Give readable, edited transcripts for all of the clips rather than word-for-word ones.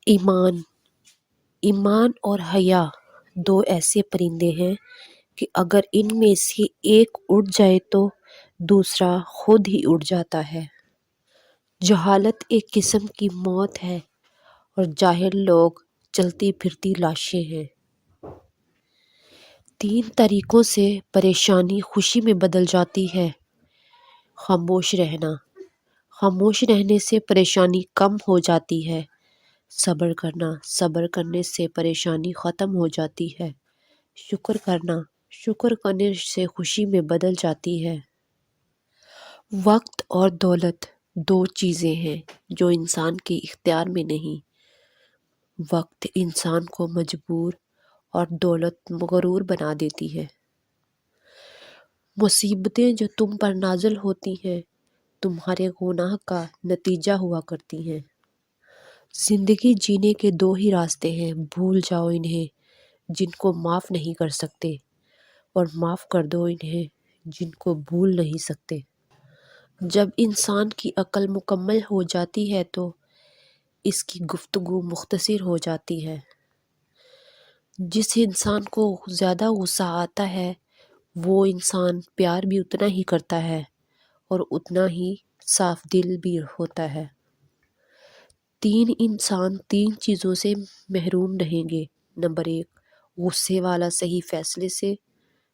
ایمان ایمان اور حیا دو ایسے پرندے ہیں کہ اگر ان میں سے ایک اڑ جائے تو دوسرا خود ہی اڑ جاتا ہے۔ جہالت ایک قسم کی موت ہے اور جاہل لوگ چلتی پھرتی لاشیں ہیں۔ 3 طریقوں سے پریشانی خوشی میں بدل جاتی ہے۔ خاموش رہنا، خاموش رہنے سے پریشانی کم ہو جاتی ہے۔ صبر کرنا، صبر کرنے سے پریشانی ختم ہو جاتی ہے۔ شکر کرنا، شکر کرنے سے خوشی میں بدل جاتی ہے۔ وقت اور دولت 2 چیزیں ہیں جو انسان کے اختیار میں نہیں۔ وقت انسان کو مجبور اور دولت مغرور بنا دیتی ہے۔ مصیبتیں جو تم پر نازل ہوتی ہیں تمہارے گناہ کا نتیجہ ہوا کرتی ہیں۔ زندگی جینے کے 2 ہی راستے ہیں، بھول جاؤ انہیں جن کو معاف نہیں کر سکتے، اور معاف کر دو انہیں جن کو بھول نہیں سکتے۔ جب انسان کی عقل مکمل ہو جاتی ہے تو اس کی گفتگو مختصر ہو جاتی ہے۔ جس انسان کو زیادہ غصہ آتا ہے وہ انسان پیار بھی اتنا ہی کرتا ہے اور اتنا ہی صاف دل بھی ہوتا ہے۔ 3 انسان 3 چیزوں سے محروم رہیں گے۔ نمبر 1 غصے والا صحیح فیصلے سے،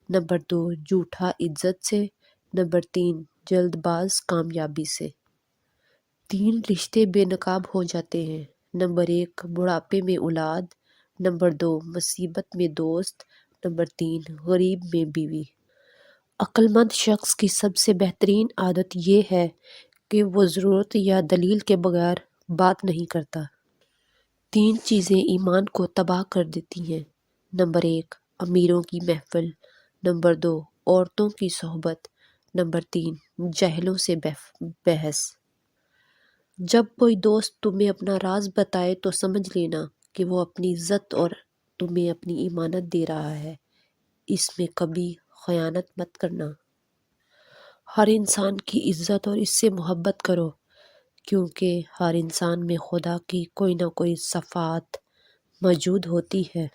نمبر 2 جھوٹا عزت سے، نمبر 3 جلد باز کامیابی سے۔ 3 رشتے بے نقاب ہو جاتے ہیں۔ نمبر 1 بڑھاپے میں اولاد، نمبر 2 مصیبت میں دوست، نمبر 3 غریب میں بیوی۔ عقل مند شخص کی سب سے بہترین عادت یہ ہے کہ وہ ضرورت یا دلیل کے بغیر بات نہیں کرتا۔ 3 چیزیں ایمان کو تباہ کر دیتی ہیں۔ نمبر 1 امیروں کی محفل، نمبر 2 عورتوں کی صحبت، نمبر 3 جاہلوں سے بحث۔ جب کوئی دوست تمہیں اپنا راز بتائے تو سمجھ لینا کہ وہ اپنی عزت اور تمہیں اپنی امانت دے رہا ہے، اس میں کبھی خیانت مت کرنا۔ ہر انسان کی عزت اور اس سے محبت کرو، کیونکہ ہر انسان میں خدا کی کوئی نہ کوئی صفات موجود ہوتی ہے۔